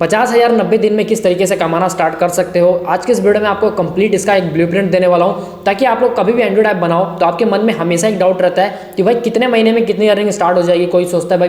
50,000 90 दिन में किस तरीके से कमाना स्टार्ट कर सकते हो। आज के इस वीडियो में आपको कंप्लीट इसका एक ब्लूप्रिंट देने वाला हूं, ताकि आप लोग कभी भी एंड्रॉइड ऐप बनाओ तो आपके मन में हमेशा एक डाउट रहता है कि भाई कितने महीने में कितनी अर्निंग स्टार्ट हो जाएगी। कोई सोचता है भाई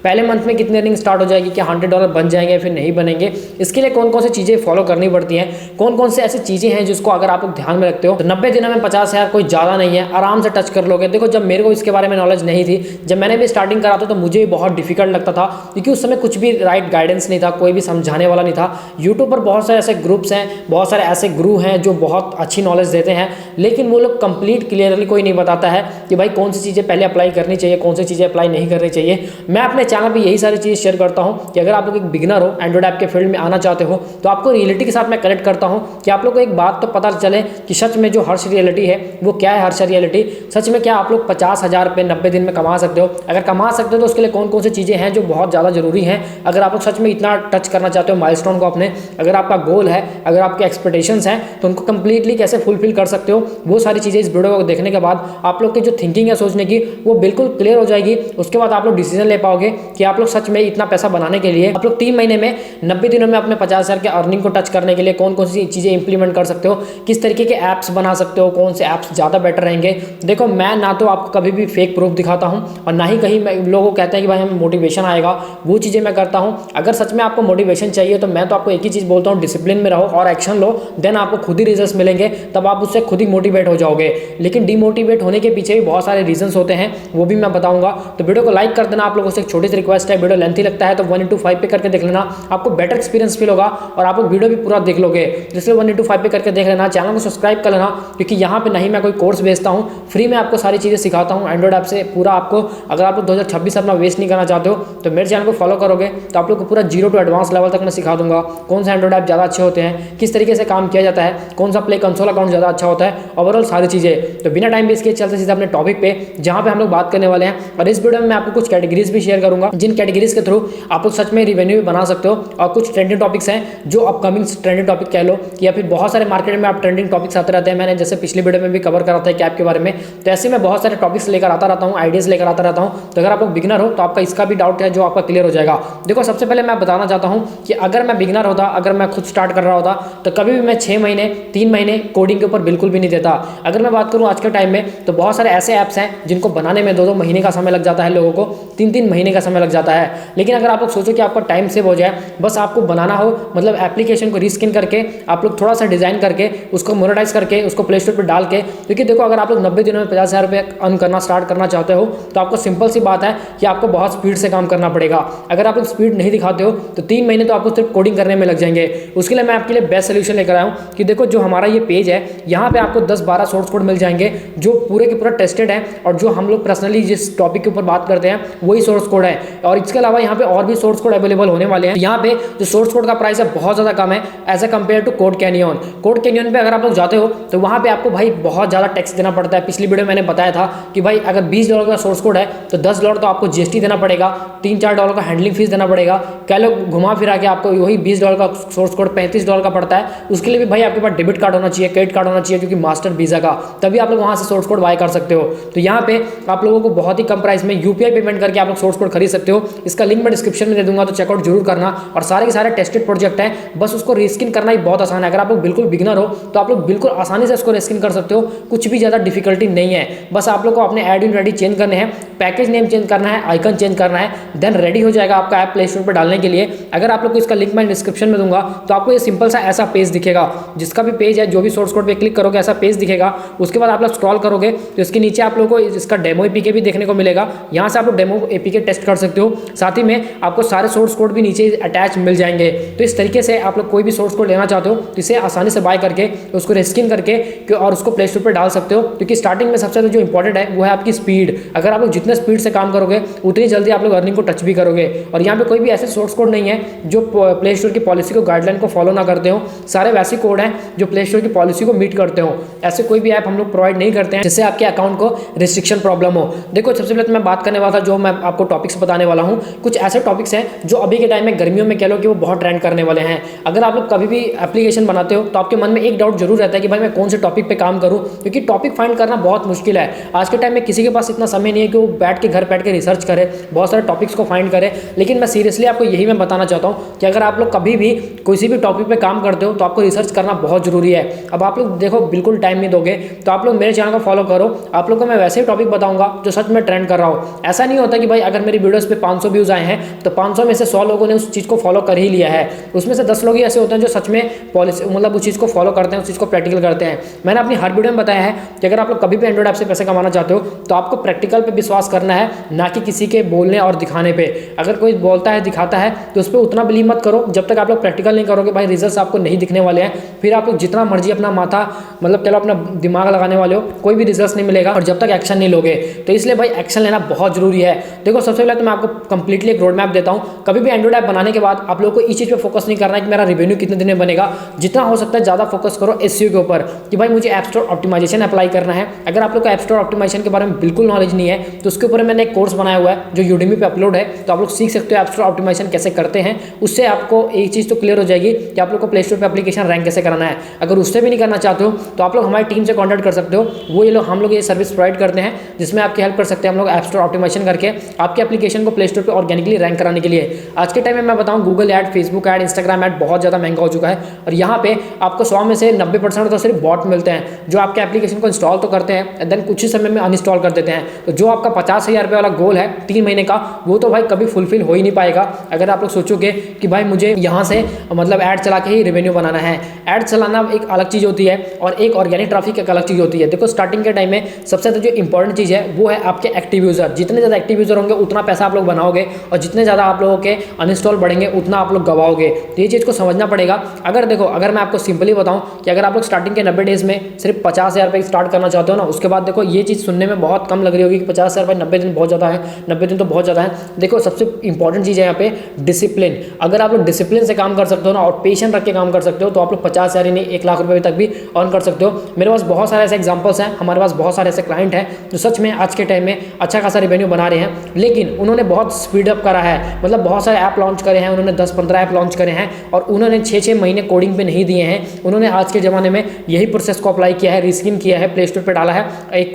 पहले मंथ में कितनी अर्निंग स्टार्ट हो जाएगी, क्या $100 बन जाएंगे फिर नहीं बनेंगे। इसके लिए कौन कौन सी चीज़ें फॉलो करनी पड़ती हैं, कौन कौन से ऐसी चीज़ें हैं जिसको अगर आप लोग ध्यान में रखते हो तो 90 दिनों में 50,000 कोई ज़्यादा नहीं है, आराम से टच कर लोगे। देखो, जब मेरे को इसके बारे में नॉलेज नहीं थी, जब मैंने भी स्टार्टिंग करा था तो मुझे भी बहुत डिफिकल्ट लगता था, क्योंकि उस समय कुछ भी राइट गाइडेंस नहीं था, कोई भी समझाने वाला नहीं था। यूट्यूब पर बहुत सारे ऐसे ग्रुप्स हैं, बहुत सारे ऐसे गुरु हैं जो बहुत अच्छी नॉलेज देते हैं, लेकिन वो लोग कंप्लीट क्लियरली कोई नहीं बताता है कि भाई कौन सी चीज़ें पहले अप्लाई करनी चाहिए, कौन सी चीज़ें अप्लाई नहीं करनी चाहिए। मैं अपने चैनल पर यही सारी चीज़ शेयर करता हूँ कि अगर आप लोग एक बिगिनर हो, एंड्रॉइड ऐप के फील्ड में आना चाहते हो, तो आपको रियलिटी के साथ मैं कनेक्ट करता हूँ कि आप लोग को एक बात तो पता चले कि सच में जो हर्ष रियलिटी है वो क्या है। हर्ष रियलिटी सच में क्या आप लोग 50,000 रुपये 90 दिन में कमा सकते हो। अगर कमा सकते हो तो उसके लिए कौन कौन सी चीज़ें हैं जो बहुत ज़्यादा जरूरी हैं। अगर आप लोग सच में इतना टच करना चाहते हो माइलस्टोन को अपने, अगर आपका गोल है, अगर आपके एक्सपेक्टेशंस हैं, तो उनको कंप्लीटली कैसे फुलफिल कर सकते हो, वो सारी चीज़ें इस वीडियो को देखने के बाद आप लोग की जो थिंकिंग है सोचने की, वो बिल्कुल क्लियर हो जाएगी। उसके बाद आप लोग डिसीजन ले पाओगे कि आप लोग सच में इतना पैसा बनाने के लिए आप लोग 3 महीने में 90 दिनों में अपने 50,000 के अर्निंग को टच करने के लिए कौन कौन सी चीज़ें इंप्लीमेंट कर सकते हो, किस तरीके के ऐप्स बना सकते हो, कौन से ऐप्स ज़्यादा बेटर रहेंगे। देखो, मैं ना तो आपको कभी भी फेक प्रूफ दिखाता हूँ और ना ही कहीं लोगों को कहते हैं कि भाई हमें मोटिवेशन आएगा, वो चीज़ें मैं करता हूँ। अगर सच में आपको मोटिवेशन चाहिए तो मैं तो आपको एक ही चीज़ बोलता हूँ, डिसिप्लिन में रहो और एक्शन लो, देन आपको खुद ही रिजल्ट्स मिलेंगे, तब आप उससे खुद ही मोटिवेट हो जाओगे। लेकिन डिमोटिवेट होने के पीछे भी बहुत सारे रीजंस होते हैं, वो भी मैं बताऊंगा। तो वीडियो को लाइक कर देना। आप लोगों से एक छोटी सी रिक्वेस्ट है, वीडियो लेंथी लगता है तो 1:5 पे करके देख लेना, आपको बेटर एक्सपीरियंस फील होगा और आप लोग वीडियो भी पूरा देख लोगे। इसलिए 1:5 पे करके देख लेना, चैनल को सब्सक्राइब कर लेना, क्योंकि यहाँ पे नहीं मैं कोई कोर्स बेचता हूँ, फ्री में आपको सारी चीज़ें सिखाता हूँ एंड्रॉइड ऐप से पूरा। आपको अगर आप लोग 2026 अपना वेस्ट नहीं करना चाहते हो तो मेरे चैनल को फॉलो करोगे तो आप लोग को पूरा 0 to एडवांस लेवल तक मैं सिखा दूंगा। कौन सा एंड्रॉइड ऐप ज़्यादा अच्छे होते हैं, किस तरीके से काम किया जाता है, कौन सा प्ले कंसोल अकाउंट ज़्यादा अच्छा होता है, ओवरऑल सारी चीज़ें। तो बिना टाइम वेस्ट किए चलते सीधे अपने टॉपिक पे, जहाँ पे हम लोग बात करने वाले हैं। और इस वीडियो में मैं आपको कुछ कैटेगरीज भी शेयर करूंगा, जिन कैटेगरीज के थ्रू आप लोग सच में रेवेन्यू भी बना सकते हो। और कुछ ट्रेंडिंग टॉपिक्स हैं जो अपकमिंग ट्रेंडिंग टॉपिक कह लो, या फिर बहुत सारे मार्केट में आप ट्रेंडिंग टॉपिक्स आते रहते हैं। मैंने जैसे पिछले वीडियो में भी कवर करा था कैप के बारे में, तो ऐसे मैं बहुत सारे टॉपिक्स लेकर आता रहता हूँ, आइडियाज़ लेकर आता रहता हूँ। तो अगर आप लोग बिगिनर हो तो आपका इसका भी डाउट है जो आपका क्लियर हो जाएगा। देखो, सबसे पहले मैं बताना चाहता हूँ कि अगर मैं बिगिनर होता, अगर मैं खुद स्टार्ट कर रहा होता, तो कभी भी मैं 6 महीने 3 महीने कोडिंग के ऊपर बिल्कुल भी नहीं देता। अगर मैं बात करूँ आज के टाइम में, तो बहुत सारे ऐसे ऐप्स हैं जिनको बनाने में 2-2 महीने का समय लग जाता है, लोगों को 3-3 महीने का समय लग जाता है। लेकिन अगर आप लोग सोचो कि आपका टाइम सेव हो जाए, बस आपको बनाना हो, मतलब एप्लीकेशन को रीस्किन करके आप लोग थोड़ा सा डिजाइन करके उसको मोनेटाइज करके उसको प्ले स्टोर पर डाल के, क्योंकि देखो अगर आप लोग 90 दिनों में 50,000 रुपये अर्न करना स्टार्ट करना चाहते हो तो आपको सिंपल सी बात है कि आपको बहुत स्पीड से काम करना पड़ेगा। अगर आप लोग स्पीड नहीं दिखाते हो तो 3 महीने तो आपको सिर्फ कोडिंग करने में लग जाएंगे। उसके लिए मैं आपके लिए बेस्ट सोल्यूशन लेकर आया हूँ कि देखो, जो हमारा ये पेज है, यहाँ पे आपको 10-12 सोर्स कोड मिल जाएंगे जो पूरे के पूरा टेस्टेड है, और जो हम लोग पर्सनली जिस टॉपिक के ऊपर बात करते हैं वही सोर्स कोड है। और इसके अलावा यहाँ पे और भी सोर्स कोड अवेलेबल होने वाले हैं। यहाँ पे जो सोर्स कोड का प्राइस है बहुत ज़्यादा कम है as a compared to Code Canyon. Code Canyon पे अगर आप लोग जाते हो तो वहाँ पे आपको भाई बहुत ज़्यादा टैक्स देना पड़ता है। पिछली वीडियो मैंने बताया था कि भाई अगर $20 का सोर्स कोड है तो $10 तो आपको GST देना पड़ेगा, $3-4 का हैंडलिंग फीस देना पड़ेगा। कह लो घुमा फिरा के आपको वही $20 का सोर्स कोड $35 का पड़ता है। उसके लिए भी भाई आपके पास डेबिट कार्ड होना चाहिए, क्रेडिट कार्ड होना चाहिए, क्योंकि मास्टर वीज़ा का, तभी आप लोग वहाँ से सोर्स कोड बाय कर सकते हो। तो यहाँ पे आप लोगों को बहुत ही कम प्राइस में UPI पेमेंट करके आप लोग सोर्स कोड खरीद सकते हो। इसका लिंक मैं डिस्क्रिप्शन में दे दूंगा, तो चेकआउट जरूर करना। और सारे के सारे टेस्टेड प्रोजेक्ट हैं, बस उसको रीस्किन करना ही बहुत आसान है। अगर आप लोग बिल्कुल बिगिनर हो तो आप लोग बिल्कुल आसानी से इसको रीस्किन कर सकते हो, कुछ भी ज़्यादा डिफिकल्टी नहीं है। बस आप लोग को अपने एड इन रेडी चेंज करने हैं, पैकेज नेम चेंज करना है, आइकन चेंज करना है, देन रेडी हो जाएगा आपका ऐप प्ले स्टोर पर डालने के लिए। अगर आप लोग को इसका लिंक मैं डिस्क्रिप्शन में दूंगा तो आपको ये सिंपल सा ऐसा पेज दिखेगा, जिसका भी पेज है, जो भी सोर्स कोड पे क्लिक करोगे ऐसा पेज दिखेगा। उसके बाद आप लोग स्क्रॉल करोगे तो इसके नीचे आप लोगों को इसका डेमो APK भी देखने को मिलेगा। यहाँ से आप लोग डेमो APK टेस्ट कर सकते हो, साथ ही में आपको सारे सोर्स कोड भी नीचे अटैच मिल जाएंगे। तो इस तरीके से आप लोग कोई भी सोर्स कोड लेना चाहते हो तो इसे आसानी से बाय करके उसको रिस्किन करके और उसको प्ले स्टोर पर डाल सकते हो। क्योंकि स्टार्टिंग में सबसे जो इंपॉर्टेंट है वो है आपकी स्पीड। अगर आप लोग जितने स्पीड से काम करोगे उतनी जल्दी आप लोग अर्निंग को टच भी करोगे। और यहाँ पे कोई भी ऐसे सोर्स कोड नहीं है जो प्ले स्टोर की पॉलिसी को, गाइडलाइन को फॉलो ना करते हो। सारे वैसे कोड हैं जो प्ले स्टोर की पॉलिसी को मीट करते हो। ऐसे कोई भी ऐप हम लोग प्रोवाइड नहीं करते हैं जिससे आपके अकाउंट को रिस्ट्रिक्शन प्रॉब्लम हो। देखो, सबसे पहले तो मैं बात करने वाला था, जो मैं आपको टॉपिक्स बताने वाला हूँ, कुछ ऐसे टॉपिक्स हैं जो अभी के टाइम में गर्मियों में कह लो कि वो बहुत ट्रेंड करने वाले हैं। अगर आप लोग कभी भी एप्लीकेशन बनाते हो तो आपके मन में एक डाउट जरूर रहता है कि भाई मैं कौन से टॉपिक पे काम करूँ, क्योंकि टॉपिक फाइंड करना बहुत मुश्किल है। आज के टाइम में किसी के पास इतना समय नहीं है कि वो घर बैठ के रिसर्च करे, बहुत सारे टॉपिक्स को फाइंड करे। लेकिन मैं सीरियसली आपको यही मैं बताना चाहता हूँ कि अगर आप लोग कभी भी किसी भी टॉपिक पे काम करते हो तो आपको रिसर्च करना बहुत जरूरी है। अब आप लोग देखो बिल्कुल टाइम नहीं दोगे तो आप लोग मेरे चैनल को फॉलो करो, आप लोग को मैं वैसे ही टॉपिक बताऊंगा जो सच में ट्रेंड कर रहा हूँ। ऐसा नहीं होता कि भाई अगर मेरी वीडियोस पे 500 व्यूज आए हैं तो 500 में से 100 लोगों ने उस चीज़ को फॉलो कर ही लिया है, उसमें से 10 लोग ही ऐसे होते हैं जो सच में पॉलिसी मतलब उस चीज़ को फॉलो करते हैं, उस चीज़ को प्रैक्टिकल करते हैं। मैंने अपनी हर वीडियो में बताया है कि अगर आप लोग कभी भी एंड्रॉइड ऐप से पैसे कमाना चाहते हो तो आपको प्रैक्टिकल पे विश्वास करना है, ना कि किसी के बोलने और दिखाने पे। अगर कोई बोलता है दिखाता है तो उस पर उतना बिलीव मत करो जब तक आप लोग प्रैक्टिकल नहीं करोगे। भाई रिजल्ट्स आपको नहीं दिखने वाले हैं, फिर आप लोग जितना मर्जी अपना माथा मतलब चलो अपना दिमाग लगाने वाले हो, कोई भी रिजल्ट नहीं मिलेगा और जब तक एक्शन नहीं लोगे। तो इसलिए भाई एक्शन लेना बहुत जरूरी है। देखो सबसे पहले तो मैं आपको कंप्लीटली एक रोड मैप देता हूँ। कभी भी एंड्रॉइड ऐप बनाने के बाद आप लोगों को इस चीज़ पे फोकस नहीं करना है कि मेरा रेवेन्यू कितने दिन में बनेगा। जितना हो सकता है ज़्यादा फोकस करो एसईओ के ऊपर कि भाई मुझे ऐप स्टोर ऑप्टिमाइजेशन अप्लाई करना है। अगर आप लोग को ऐप स्टोर ऑप्टिमाइजेशन के बारे में बिल्कुल नॉलेज नहीं है तो उसके ऊपर मैंने एक कोर्स बनाया हुआ है जो यूडेमी पे अपलोड है, तो आप लोग सीख सकते हो ऐप स्टोर ऑप्टिमाइजेशन कैसे करते हैं। उससे आपको एक चीज़ तो क्लियर हो जाएगी कि आप लोग को प्ले स्टोर पर एप्लीकेशन रैंक कैसे कराना है। अगर उससे भी नहीं करना चाहते हो तो आप लोग हमारी टीम से कॉन्टैक्ट कर सकते हो। वो ये लोग हम लोग ये सर्विस प्रोवाइड करते हैं जिसमें आपकी हेल्प कर सकते हैं हम लोग ऐप स्टोर ऑप्टिमाइजेशन करके आपके एप्लीकेशन को प्ले स्टोर पर ऑर्गेनिकली रैंक कराने के लिए। आज के टाइम में मैं बताऊँ Google add, Facebook ad, Instagram add बहुत ज़्यादा महंगा हो चुका है और यहाँ पे आपको 100 में से 90% तो सिर्फ बॉट मिलते हैं जो आपके एप्लीकेशन को इंस्टॉल तो करते हैं देन कुछ ही समय में अनइंस्टॉल कर देते हैं। तो जो आपका 50,000 रुपये वाला गोल है 3 महीने का, वो तो भाई कभी फुलफिल हो ही नहीं पाएगा अगर आप लोग सोचोगे कि भाई मुझे यहाँ से मतलब ऐड चला के ही रेवेन्यू बनाना है। ऐड चलाना एक अलग चीज़ होती है और एक ऑर्गेनिक ट्रैफिक एक अलग चीज़ होती है। देखो स्टार्टिंग के टाइम में सबसे ज़्यादा जो इंपॉर्टेंट चीज़ है वो है आपके एक्टिव यूज़र। जितने ज़्यादा एक्टिव यूज़र होंगे उतना पैसा आप लोग बनाओगे और जितने ज़्यादा आप लोगों के अनइंस्टॉल बढ़ेंगे उतना आप लोग गवाओगे। तो ये चीज़ को समझना पड़ेगा। अगर देखो अगर मैं आपको सिंपली बताऊं कि अगर आप लोग स्टार्टिंग के 90 डेज़ में सिर्फ 50,000 रुपये स्टार्ट करना चाहते हो ना, उसके बाद देखो ये चीज़ सुनने में बहुत कम लग रही होगी कि 50,000 रुपये 90 दिन बहुत ज़्यादा है, 90 दिन तो बहुत ज़्यादा है। देखो सबसे इंपॉर्टेंट चीज़ है यहाँ पे डिसिप्लिन। अगर आप लोग डिसिप्लिन से काम कर सकते हो ना और पेशेंस रख के काम कर सकते हो तो आप लोग 50,000 ही नहीं 1 लाख रुपये तक भी अर्न कर सकते हो। मेरे पास बहुत सारे ऐसे एग्जाम्पल्स हैं, हमारे पास बहुत सारे ऐसे क्लाइंट हैं जो सच में आज के टाइम में अच्छा खासा रेवेन्यू बना रहे हैं, लेकिन उन्होंने बहुत स्पीड अप करा है। मतलब बहुत सारे ऐप लॉन्च करे हैं उन्होंने, 10-15 ऐप लॉन्च करे हैं और उन्होंने 6-6 महीने कोडिंग पे नहीं दिए हैं। उन्होंने आज के ज़माने में यही प्रोसेस को अप्लाई किया है, रिस्किन किया है, प्ले स्टोर पर डाला है, एक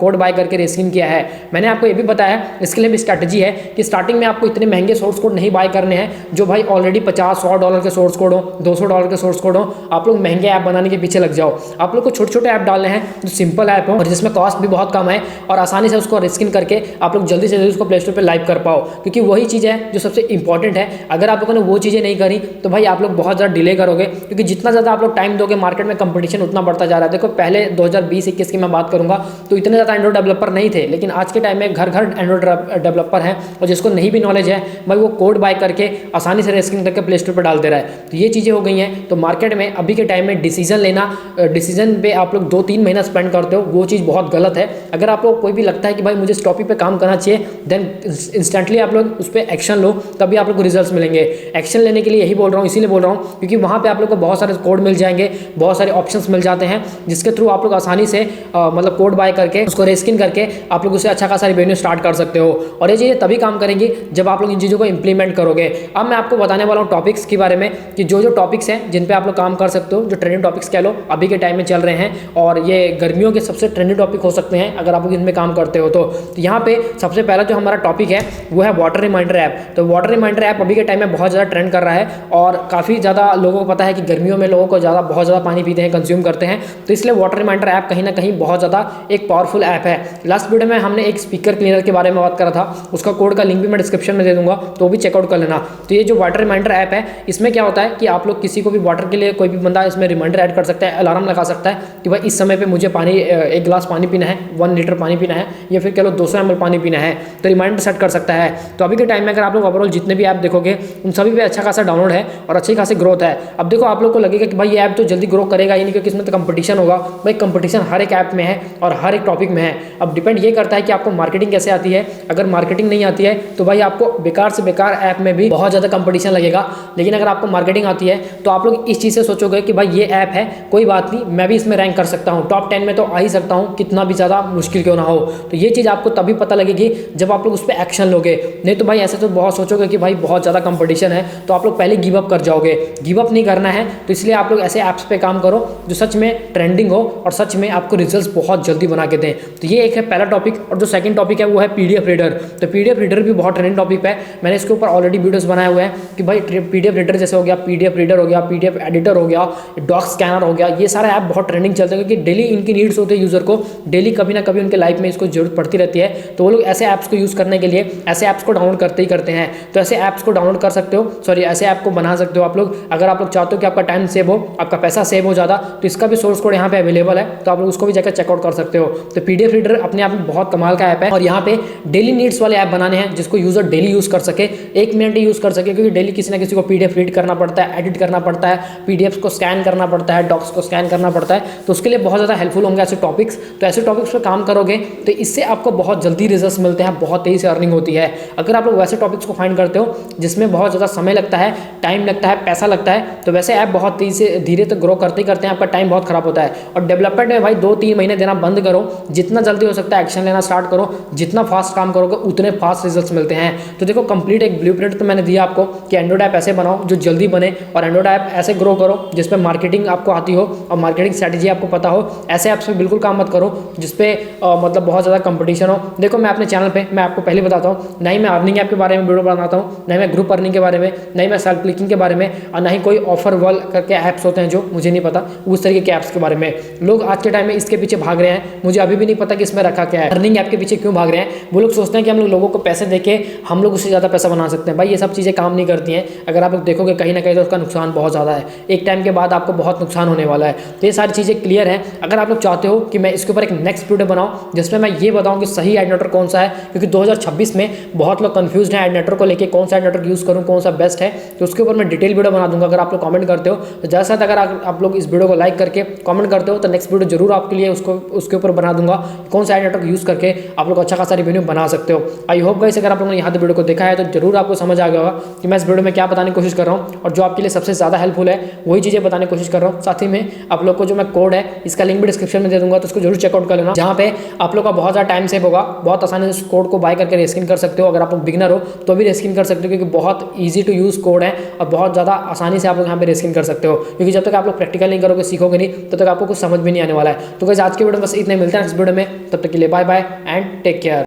कोड बाय करके रिस्किन किया है। मैंने आपको ये भी बताया इसके लिए भी स्ट्रैटेजी है कि स्टार्टिंग में आपको इतने महंगे सोर्स कोड नहीं बाय करने हैं जो भाई ऑलरेडी $50-100 के सोर्स कोड हो, $200 के सोर्स कोड हो। आप लोग महंगे ऐप बनाने के पीछे लग जाओ। आप लोग को छोटे छोटे ऐप डालने हैं जो सिंपल ऐप हो और जिसमें कॉस्ट भी बहुत कम है और आसानी से उसको रिस्किन करके आप लोग जल्दी से जल्दी उसको प्ले स्टोर पर लाइव कर पाओ, क्योंकि वही चीज़ है जो सबसे इंपॉर्टेंट है। अगर आप लोगों ने वो चीज़ें नहीं करी तो भाई आप लोग बहुत ज़्यादा डिले करोगे, क्योंकि जितना ज़्यादा आप लोग टाइम दोगे मार्केट में कंपटीशन उतना बढ़ता जा रहा है। देखो पहले 2020-21 की मैं बात करूंगा तो इतने ज़्यादा एंड्रॉइड डेवलपर नहीं थे, लेकिन आज के टाइम में घर घर एंड्रॉइड डेवलपर हैं और जिसको नहीं भी नॉलेज है भाई वो कोड बाय करके आसानी से रिस्किन करके प्ले स्टोर पर डाल दे रहा है। तो ये चीज़ें हो गई हैं। तो मार्केट में अभी के टाइम में डिसीजन लेना, डिसीजन पे आप लोग 2-3 महीना स्पेंड करते हो, वो चीज़ बहुत गलत है। अगर आप लोग कोई भी लगता है कि भाई मुझे इस टॉपिक पे काम करना चाहिए देन इंस्टेंटली आप लोग उस पर एक्शन लो, तभी आप लोग को रिजल्ट्स मिलेंगे। एक्शन लेने के लिए यही बोल रहा हूँ, इसीलिए बोल रहा हूँ क्योंकि वहाँ पे आप लोग को बहुत सारे कोड मिल जाएंगे, बहुत सारे ऑप्शंस मिल जाते हैं जिसके थ्रू आप लोग आसानी से मतलब कोड बाय करके उसको रिस्किन करके आप लोग उसे अच्छा खासा रेवेन्यू स्टार्ट कर सकते हो। और ये चीज़ें तभी काम करेंगी जब आप लोग इन चीज़ों को इंप्लीमेंट करोगे। अब मैं आपको बताने वाला हूँ टॉपिक्स के बारे में कि जो जो टॉपिक्स हैं जिन पे आप लोग काम कर सकते हो, जो ट्रेंडिंग टॉपिक्स कह लो अभी के टाइम में चल रहे हैं और ये गर्मियों के सबसे ट्रेंडिंग टॉपिक हो सकते हैं अगर आप लोग इनमें काम करते हो तो यहाँ पे सबसे पहला जो हमारा टॉपिक है वो है वाटर रिमाइंडर ऐप। तो वाटर रिमाइंडर ऐप अभी के टाइम में बहुत ज़्यादा ट्रेंड कर रहा है और काफ़ी ज़्यादा लोगों को पता है कि गर्मियों में लोगों को बहुत ज़्यादा पानी पीते हैं, कंज्यूम करते हैं, तो इसलिए वाटर रिमाइंडर ऐप कहीं ना कहीं बहुत ज़्यादा एक पावरफुल ऐप है। लास्ट वीडियो में हमने एक स्पीकर क्लीनर के बारे में बात करा था, उसका कोड का लिंक भी मैं डिस्क्रिप्शन में दे दूंगा, तो भी चेकआउट कर लेना। तो ये जो वाटर रिमाइंडर ऐप है इसमें क्या होता है कि आप लोग किसी को भी वाटर के लिए कोई भी बंदा इसमें रिमाइंडर ऐड कर सकता है, अलार्म लगा सकता है कि भाई इस समय पे मुझे पानी 1 गिलास पानी पीना है, 1 लीटर पानी पीना है या फिर कह लो 200 ml पानी पीना है, तो रिमाइंडर सेट कर सकता है। तो अभी के टाइम में अगर आप लोग ओवरऑल जितने भी ऐप देखोगे उन सभी पे अच्छा खासा डाउनलोड है और अच्छी खासी ग्रोथ है। अब देखो आप लोग को लगेगा कि भाई ये ऐप तो जल्दी ग्रो करेगा ही नहीं क्योंकि इसमें तो कंपटीशन होगा। भाई कंपटीशन हर एक ऐप में है और हर एक टॉपिक में है। अब डिपेंड ये करता है कि आपको मार्केटिंग कैसे आती है। अगर मार्केटिंग नहीं आती है तो भाई आपको बेकार से बेकार ऐप में भी बहुत ज़्यादा कंपटीशन लगेगा, लेकिन अगर आपको मार्केटिंग आती है तो आप लोग इस चीज़ से सोचोगे कि भाई ये ऐप है, कोई बात नहीं, मैं भी इसमें रैंक कर सकता हूँ, टॉप 10 में तो आ ही सकता हूँ, कितना भी ज़्यादा मुश्किल क्यों ना हो। तो ये चीज़ आपको तभी पता लगेगी जब आप लोग उस पर एक्शन लोगे। नहीं तो भाई ऐसे तो बहुत सोचोगे कि भाई बहुत ज़्यादा कंपटीशन है तो आप लोग पहले गिव अप कर जाओगे। गिव अप नहीं करना है, तो इसलिए आप लोग ऐसे ऐप्स पे काम करो जो सच में ट्रेंडिंग हो और सच में आपको रिजल्ट्स बहुत जल्दी बना के दें। तो ये एक है पहला टॉपिक। और जो सेकंड टॉपिक है वो है पीडीएफ रीडर। तो पीडीएफ रीडर भी बहुत ट्रेंडिंग टॉपिक है, मैंने इसके ऊपर ऑलरेडी वीडियोस बनाए हुए हैं कि भाई PDF रीडर जैसे हो गया, PDF रीडर हो गया, PDF एडिटर हो गया, डॉक स्कैनर हो गया, ये सारे ऐप बहुत ट्रेंडिंग चलते हैं क्योंकि डेली इनकी नीड्स होते हैं यूजर को, डेली कभी ना कभी उनके लाइफ में इसको जरूरत पड़ती रहती है। तो वो लोग ऐसे ऐप्स को यूज़ करने के लिए ऐसे ऐप्स को डाउनलोड करते ही करते हैं। तो ऐसे ऐप्स को डाउनलोड कर सकते हो, सॉरी ऐसे ऐप को बना सकते हो आप लोग। अगर आप लोग चाहते हो कि आपका टाइम सेव हो, आपका पैसा सेव हो ज़्यादा, तो इसका भी सोर्स कोड यहाँ पे अवेलेबल है, तो आप लोग उसको भी जाकर चेकआउट कर सकते हो। तो PDF रीडर अपने आप में बहुत कमाल का ऐप है और यहाँ पे डेली नीड्स वाले ऐप बनाने हैं जिसको यूजर डेली यूज़ कर सके, 1 मिनट ही यूज़ कर सके, क्योंकि डेली किसी ना किसी को PDF रीड करना पड़ता है, एडिट करना पड़ता है, PDFs को स्कैन करना पड़ता है, डॉक्स को स्कैन करना पड़ता है। तो उसके लिए बहुत ज़्यादा हेल्पफुल होंगे ऐसे टॉपिक्स। तो ऐसे टॉपिक्स पर काम करोगे तो इससे आपको बहुत जल्दी रिजल्ट्स मिलते हैं, बहुत तेज़ी से अर्निंग होती है। अगर आप लोग वैसे टॉपिक्स को फाइंड करते हो जिसमें बहुत ज़्यादा समय लगता है, टाइम लगता है, पैसा लगता है, तो वैसे ऐप बहुत तेज़ी से धीरे तक ग्रो करते ही करते हैं, आपका टाइम बहुत खराब होता है। और डेवलपमेंट में भाई 2-3 महीने देना बंद करो, जितना जल्दी हो सकता है एक्शन लेना स्टार्ट करो, जितना फास्ट काम करोगे उतने फास्ट रिजल्ट्स मिलते हैं। तो देखो कंप्लीट एक ब्लूप्रिंट तो मैंने दिया आपको कि एंड्रॉइड ऐप ऐसे बनाओ जो जल्दी बने, और एंड्रॉइड ऐप ऐसे ग्रो करो जिसपे मार्केटिंग आपको आती हो और मार्केटिंग स्ट्रैटेजी आपको पता हो। ऐसे ऐप्स में बिल्कुल काम मत करो जिसपे मतलब बहुत ज़्यादा कंपटीशन हो। देखो मैं अपने चैनल पे मैं आपको पहले बताता हूँ, ना ही मैं अर्निंग ऐप के बारे में वीडियो बनाता हूँ, ना ही मैं ग्रुप अर्निंग के बारे में, ना ही मैं सेल्फ क्लिकिंग के बारे में, और ना ही कोई ऑफर वॉल करके ऐप्स होते हैं जो मुझे नहीं पता उस तरीके के ऐप्स के बारे में। लोग आज के टाइम में इसके पीछे भाग रहे हैं, मुझे अभी भी नहीं पता कि इसमें रखा क्या है। अर्निंग ऐप के पीछे क्यों भाग रहे हैं? वो लोग सोचते हैं कि हम लोगों को पैसे देके हम लोग उससे ज़्यादा पैसा बना सकते हैं। भाई ये सब चीज़ें काम नहीं करती हैं। अगर आप लोग देखोगे कहीं ना कहीं तो उसका नुकसान बहुत ज़्यादा है, एक टाइम के बाद आपको बहुत नुकसान होने वाला है। तो ये सारी चीज़ें क्लियर हैं। अगर आप लोग चाहते हो कि मैं इसके ऊपर एक नेक्स्ट वीडियो बनाऊँ जिसमें मैं ये बताऊँ कि सही एड नेटवर्क कौन सा है, क्योंकि 2026 में बहुत लोग कंफ्यूज हैं एड नेटवर्क को लेकर, कौन सा एड नेटवर्क यूज़ करूँ, कौन सा बेस्ट है, तो उसके ऊपर मैं डिटेल वीडियो बना दूंगा। अगर आप लोग कमेंट करते हो तो ज़्यादा से ज़्यादा अगर आप लोग इस वीडियो को लाइक करके कमेंट करते हो तो नेक्स्ट वीडियो जरूर आपके लिए उसके ऊपर बना दूंगा, कौन सा एड नेटवर्क यूज़ करके आप लोग अच्छा खासा रेवेन्यू बना सकते हो। आई होप गाइस अगर आप लोगों ने यहाँ तक वीडियो को देखा है तो जरूर आपको समझ आ गया होगा कि मैं इस वीडियो में क्या बताने की कोशिश कर रहा हूँ, और जो आपके लिए सबसे ज़्यादा हेल्पफुल है वही चीज़ें बताने की कोशिश कर रहा हूँ। साथ ही में आप लोग को जो मैं कोड है इसका लिंक भी डिस्क्रिप्शन में दे दूंगा, तो उसको जरूर चेकआउट कर लेना, जहाँ पे आप लोग का बहुत ज़्यादा टाइम सेव होगा। बहुत आसानी से कोड को बाय करके रेस्किन कर सकते हो। अगर आप लोग बिगिनर हो तो भी रेस्किन कर सकते हो, क्योंकि बहुत ईजी टू यूज़ कोड है और बहुत ज़्यादा आसानी से आप लोग यहाँ पे रेस्किन कर सकते हो, क्योंकि जब तक आप लोग प्रैक्टिकल नहीं करोगे, सीखोगे नहीं, तब तक आपको कुछ समझ में नहीं आने वाला है। तो गाइस आज के वीडियो में बस इतने, मिलते हैं नेक्स्ट वीडियो में, तब तक के लिए bye bye and take care.